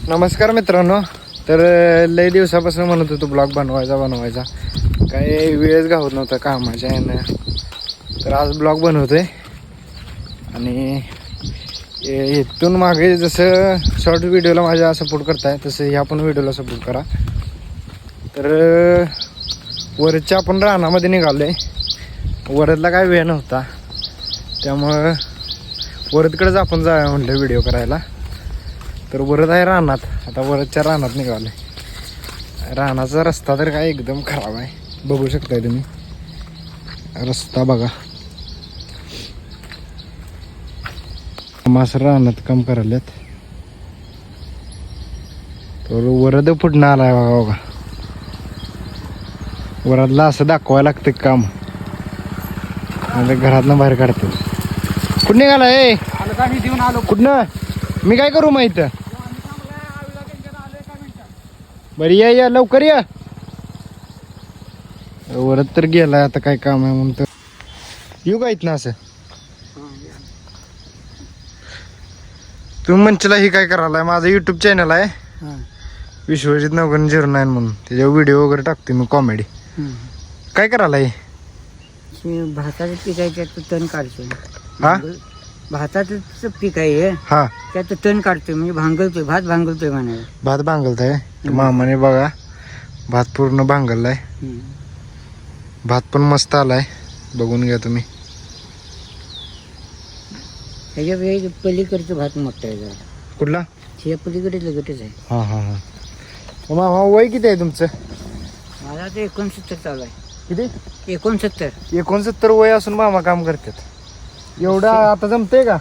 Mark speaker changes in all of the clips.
Speaker 1: नमस्कार मित्रांनो. तर लय दिवसापासून म्हणत होतो ब्लॉग बनवायचा काही वेळच गावत नव्हता कामाच्या यानं. तर आज ब्लॉग बनवतोय आणि इथून मागे जसं शॉर्ट व्हिडिओला माझ्या सपोर्ट करताय तसं ह्या पण व्हिडिओला सपोर्ट करा. तर वरच्या आपण रानामध्ये निघालोय. वरदला काय वेळ नव्हता त्यामुळं वरदकडेच आपण जाऊया म्हटलं व्हिडिओ करायला. तर वरद आहे रानात. आता वरदच्या रानात निघालोय. रानाचा रस्ता तर काय एकदम खराब आहे, बघू शकताय तुम्ही रस्ता बघा. मास रानात काम करायल्यात. तर वरद पुढनं आलाय बघा बघा. वरदला असं दाखवायला लागतं काम, म्हणजे घरातनं बाहेर काढते. कुठं निघालाय? कुठनं? मी काय करू माहित? बरं या लवकर या. वरद तर गेलाय, आता काय काम आहे म्हणून तर येऊ का इथनं असं. तुम्ही म्हणशीला ही काय करायलाय? माझं युट्यूब चॅनल आहे विश्वजित 909 म्हणून. त्याच्यावर व्हिडिओ वगैरे टाकते मी कॉमेडी. काय करायलाय?
Speaker 2: भाताचं पीक आहे त्यात तण काढतोय.
Speaker 1: हा
Speaker 2: भाताचं पीक आहे
Speaker 1: हा
Speaker 2: त्यात तण काढतोय, म्हणजे भांगलतोय, भात भांगलतोय म्हणाले.
Speaker 1: भात भांगलताय मामाने बघा. भात पूर्ण भांगललाय. भात पण मस्त आलाय, बघून घ्या तुम्ही.
Speaker 2: ह्याच्या पलीकडचं भात मोठं आहे जरा.
Speaker 1: कुठला?
Speaker 2: ह्या पलीकडे लगटच आहे.
Speaker 1: हा हा हा. मामा वय किती आहे तुमचं?
Speaker 2: मला आता 69 चालू आहे.
Speaker 1: किती?
Speaker 2: 69
Speaker 1: वय असून मामा काम करतात. एवढा आता जमतंय का?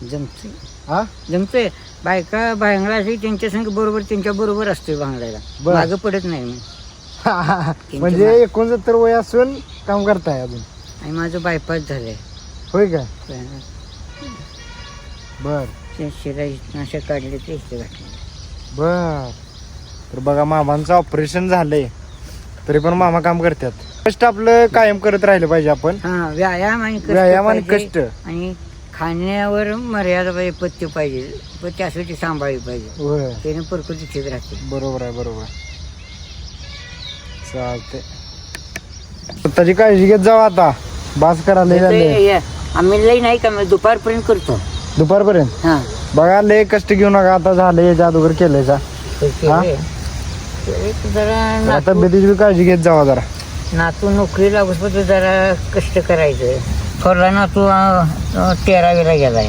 Speaker 2: जमतोय.
Speaker 1: हा
Speaker 2: जमतोय. बायका भांगडा असे त्यांच्या संग बरोबर, त्यांच्या बरोबर असतोय भांगडायला.
Speaker 1: बरं.
Speaker 2: मागं पडत नाही मी.
Speaker 1: म्हणजे 69 वय असून काम करताय अजून?
Speaker 2: आणि माझं बायपास झालंय.
Speaker 1: होय काय? बर
Speaker 2: शिराई काढले ते इथे घातले.
Speaker 1: बर. तर बघा मामांचं ऑपरेशन झालंय तरी पण मामा काम करतात. कष्ट आपलं कायम करत राहिलं पाहिजे आपण.
Speaker 2: हा, व्यायाम आणि
Speaker 1: कष्ट
Speaker 2: आणि खाण्यावर मर्यादा पाहिजे, पथ्य पाहिजे. पथ्य असं ते सांभाळली पाहिजे.
Speaker 1: होय,
Speaker 2: त्याने प्रकृती ठीक राहते.
Speaker 1: बरोबर आहे बरोबर. चालते. स्वतःची काळजी घेत जाऊ. आता बास करायला झाले.
Speaker 2: आम्ही लई नाही का, दुपारपर्यंत करतो.
Speaker 1: दुपारपर्यंत?
Speaker 2: हा
Speaker 1: बघा लय कष्ट घेऊ नका. आता झालं याच्या अगोदर केलंय का?
Speaker 2: जरा
Speaker 1: तब्येतीची बी काळजी घेत जावा जरा.
Speaker 2: नातू नोकरी लागत जरा कष्ट करायचं. थोरला नातू 13वीला गेलाय.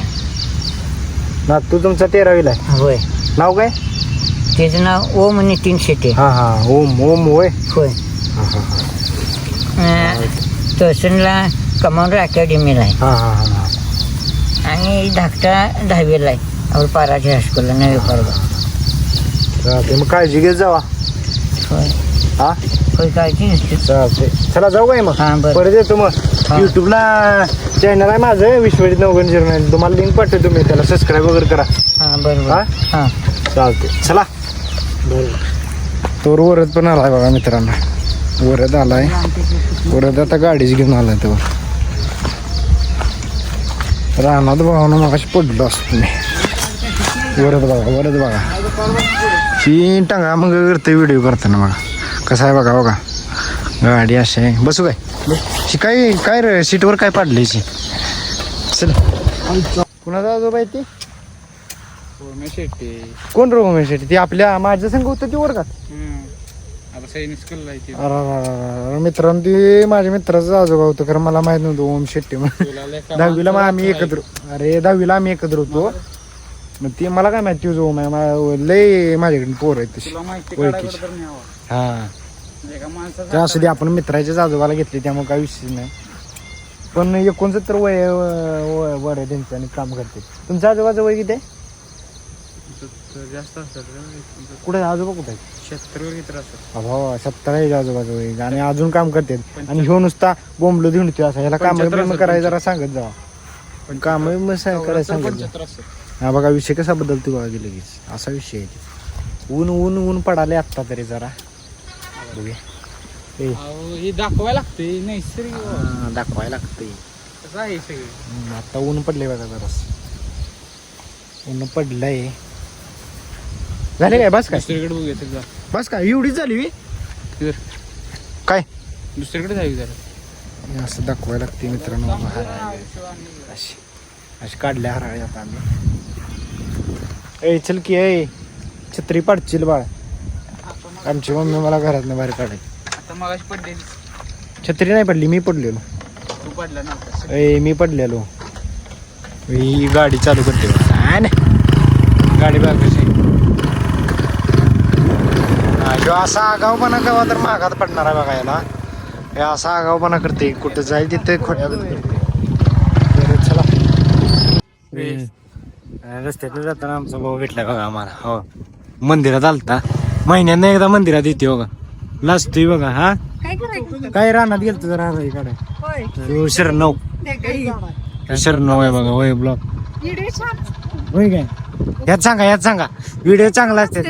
Speaker 1: नातू तुमचा 13वीला आहे?
Speaker 2: होय.
Speaker 1: नाव काय?
Speaker 2: त्याचं नाव ओम नितीन शेट्टी.
Speaker 1: हा हा. ओम ओम होय.
Speaker 2: होय. तहसीलला कमांडर अकॅडमीला आहे.
Speaker 1: हा हा हा.
Speaker 2: आणि धाकटा 10वीला आहे. और पाराठी हायस्कूलला नवी पारगाव.
Speaker 1: चालते, मग काळजी घेत जावा.
Speaker 2: होय.
Speaker 1: हा
Speaker 2: होय, काळजी घेते.
Speaker 1: चालते. चला जाऊ काय मग?
Speaker 2: हां बरं.
Speaker 1: परत येतो मग. युट्यूबला चॅनल आहे माझं विश्वजित 909. तुम्हाला लिंक पाठवतो मी, त्याला सबस्क्राईब वगैरे करा.
Speaker 2: हां बरं.
Speaker 1: हा
Speaker 2: हां
Speaker 1: चालते. चला. तोर वरद पण आलाय बघा मित्रांनो. वरद आलाय. वरद आता गाडीच घेऊन आलाय. तो रानात भावना मग अशी पडलो असतो मी. वरद बघा ही टांगा मग करते व्हिडिओ करताना. बघा कसं आहे बघा बघा. गाडी अशी आहे. बसू काय काय रे सीटवर काय पाडले? चल. कुणाचा आजोबा आहे ते? कोण रोमेश शेट्टी? ती आपल्या माझ्या संघ होतं ती वर्गात. मित्रांनो ती माझ्या मित्राचं आजोबा होतं, कारण मला माहित नव्हतं ओम शेट्टी म्हणून. 10वीला आम्ही एकत्र होतो. मग ती मला काय माहिती तुझं ओम आहे. लय माझ्याकडे पोर आहेत तशी ओळखीची. हा ते असू दे. आपण मित्राच्याच आजोबाला घेतले त्यामुळे काही विषय नाही. पण 69 वय वर आहे त्यांचं आणि काम करते. तुमच्या आजोबाचं वय किती आहे?
Speaker 3: जास्त असतात.
Speaker 1: कुठे आजोबा कुठे आहेत?
Speaker 3: 70 घेत असतात.
Speaker 1: हो 70 आहे आजोबाचं वय आणि अजून काम करतात. आणि ह्यो नुसता बोंबलो धिंडतोय असा. ह्याला काम करायला जरा सांगत जावा. पण काम करायला सांगत जा. हा बघा विषय कसा बदलतो बघा की लगेच. असा विषय आहे. ऊन पडाले आत्ता तरी जरा.
Speaker 3: दाखवायला लागते नैसर्गिक.
Speaker 1: दाखवायला लागते. आता ऊन पडले बघा जरा. ऊन पडलंय. झाले काय बस काय
Speaker 3: दुसरीकडे बघूया तर जा
Speaker 1: बस काय एवढीच झाली बी?
Speaker 3: तर
Speaker 1: काय
Speaker 3: दुसरीकडे जावी जरा
Speaker 1: हे असं दाखवायला लागते मित्रांनो अशी अशी काढल्या हराळी आता आम्ही ए चल की ए छत्री पाडशील बाळ आमची मम्मी मला घरातनं बाहेर काढाय
Speaker 3: आता मगाशी पडलेली
Speaker 1: छत्री नाही पडली मी पडलेलो
Speaker 3: तू पडला नव्हता
Speaker 1: ए मी पडलेलो ही गाडी चालू करते काय नाही गाडी बघ कशी जो असा आगाऊपणा केव्हा तर मागात पडणार आहे बघा याला हे असा आगाऊपणा करते कुठं जाईल तिथे खोट्या करते बरं, चला रस्त्यात जाताना आमचा भाऊ भेटला बघा आम्हाला हो मंदिरात आलता महिन्यानं एकदा मंदिरात येते बघा लाजतोय बघा हा काय रानात गेलतो जरा काढाय शरणव शरणव आहे बघा होय ब्लॉग होय काय यात सांगा व्हिडिओ चांगला असते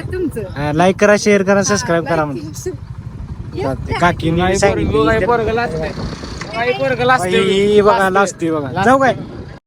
Speaker 1: लाईक करा शेअर करा सबस्क्राईब करा म्हणजे काकी बघा लाजते बघा जाऊ काय